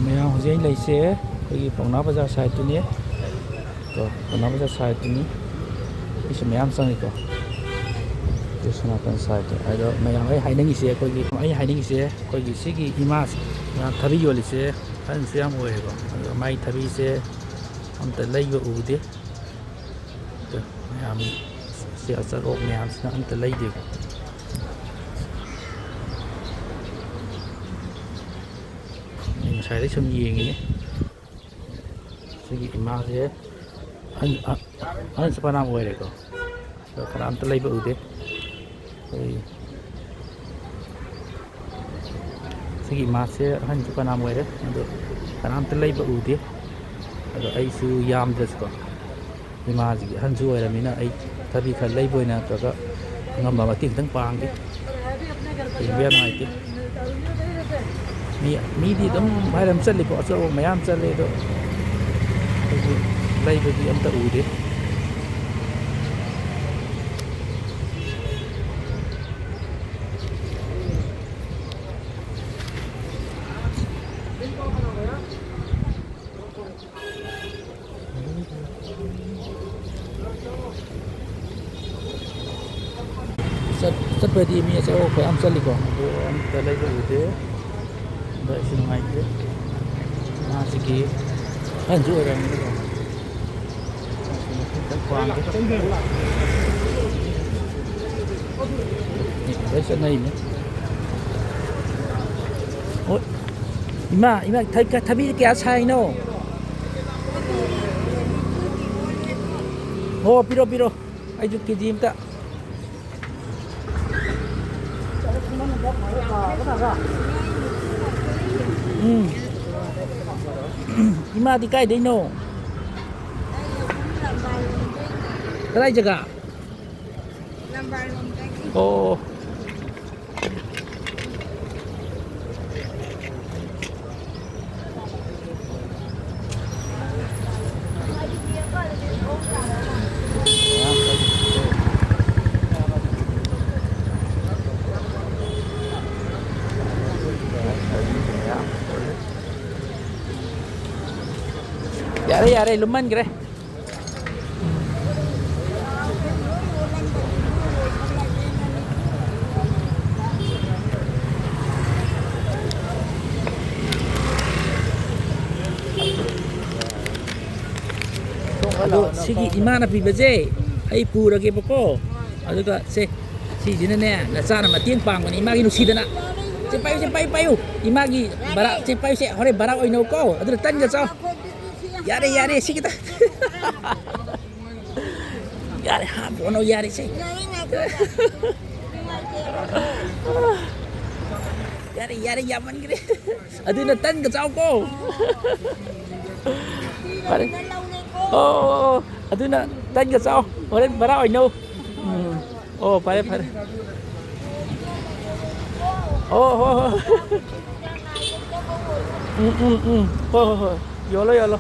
ꯃꯌꯥꯝ ꯍꯧꯖꯤꯛ ꯑꯩ ꯂꯩꯁꯦ ꯑꯩꯈꯣꯏꯒꯤ ꯄꯥꯎꯅꯥ ꯕꯖꯥꯔ ꯁꯥꯏꯠꯇꯨꯅꯤ ꯀꯣ ꯄꯥꯎꯅꯥ ꯕꯖꯥꯔ ꯁꯥꯏꯠꯇꯨꯅꯤ ꯑꯩꯁꯨ ꯃꯌꯥꯝ ꯆꯪꯉꯤꯀꯣ ꯁꯣꯅꯥꯀꯟ ꯁꯥꯏꯠꯇ ꯑꯗꯣ ꯃꯌꯥꯝ ꯑꯩ ꯍꯥꯏꯅꯤꯡꯉꯤꯁꯦ ꯑꯩꯈꯣꯏꯒꯤ ꯁꯤꯒꯤ ꯏꯃꯥꯁꯦ ꯃꯌꯥꯝ ꯊꯕꯤ ꯌꯣꯜꯂꯤꯁꯦ ꯑꯍꯟꯁꯨ ꯌꯥꯝ ꯑꯣꯏꯔꯦꯀꯣ ꯑꯗꯣ ꯃꯥꯏ ꯊꯕꯤꯁꯦ ꯑꯝꯇ ꯂꯩꯕ ꯎꯗꯦ ꯃꯌꯥꯝ ꯁꯤ ꯑꯆꯠꯑꯣꯛ ꯃꯌꯥꯝꯁꯤꯅ ꯑꯝꯇ ꯂꯩꯗꯦꯀꯣ ꯉꯁꯥꯏꯗꯩ ꯁꯨꯝ ꯌꯦꯡꯉꯤꯅꯦ ꯁꯤꯒꯤ ꯏꯃꯥꯁꯦ ꯑꯍꯟꯁꯨ ꯐꯅꯌꯥꯝ ꯑꯣꯏꯔꯦꯀꯣ ꯑꯗꯣ ꯀꯅꯥꯝꯇ ꯂꯩꯕ ꯎꯗꯦ ꯑꯩꯈꯣꯏ ꯁꯤꯒꯤ ꯏꯃꯥꯁꯦ ꯑꯍꯟꯁꯨ ꯐꯅꯌꯥꯝ ꯑꯣꯏꯔꯦ ꯑꯗꯣ ꯀꯅꯥꯝꯇ ꯂꯩꯕ ꯎꯗꯦ ꯑꯗꯣ ꯑꯩꯁꯨ ꯌꯥꯝꯗ꯭ꯔꯁꯨꯀꯣ ꯏꯃꯥꯁꯤꯒꯤ ꯑꯍꯟꯁꯨ ꯑꯣꯏꯔꯕꯅꯤꯅ ꯑꯩ ꯊꯕꯤ ꯈꯔ ꯂꯩꯕ ꯑꯣꯏꯅ ꯅꯠꯇ꯭ꯔꯒ ꯑꯉꯝꯕ ꯃꯇꯦꯡ ꯈꯤꯇꯪ ꯄꯥꯡꯒꯦ ꯌꯦꯡꯕ ꯌꯥꯝ ꯅꯨꯡꯉꯥꯏꯇꯦ ꯃꯤꯗꯤ ꯑꯗꯨꯝ ꯍꯥꯏꯔꯝ ꯆꯠꯂꯤꯀꯣ ꯑꯆꯧꯕ ꯃꯌꯥꯝ ꯆꯠꯂꯤ ꯑꯗꯣ ꯑꯩꯈꯣꯏꯒꯤ ꯂꯩꯕꯗꯤ ꯑꯝꯇ ꯎꯗꯦ ꯆꯠꯄꯗꯤ ꯃꯤ ꯑꯆꯧꯕ ꯌꯥꯝ ꯆꯠꯂꯤꯀꯣ ꯑꯗꯣ ꯑꯝꯇ ꯂꯩꯕ ꯎꯗꯦ ꯑꯗ ꯑꯩꯁꯨ ꯅꯨꯡꯉꯥꯏꯇꯦ ꯃꯥꯁꯤꯒꯤ ꯑꯍꯟꯁꯨ ꯑꯣꯏꯔꯕꯅꯤꯅꯀꯣ ꯈꯤꯇꯪ ꯄꯥꯡꯒꯦ ꯂꯣꯏ ꯆꯠꯅꯩꯅꯦ ꯍꯣꯏ ꯏꯃꯥ ꯊꯕꯤ ꯀꯌꯥ ꯁꯥꯏꯅꯣ ꯍꯣ ꯄꯤꯔꯣ ꯑꯩꯁꯨ ꯀꯦꯖꯤ ꯑꯝꯇ 이마디 까이데이노 그라이 제가 오 Yare lumayan kere. Aduh, sigi imana pibaje, ay purage bako. Aduh ka, si dinane, nasana matiang pangwan imagi nusidana. Cepayu, imagi barak cepayu hore barak oino ko. Aduh tanya so. Yare sih kita. Yare bono yare sih. Yare yaman gini. Aduh natan ke sao ko. Oh, aduh na tan ke sao. Hore barak oino. Oh, pare. Oh. Oh. Yolo.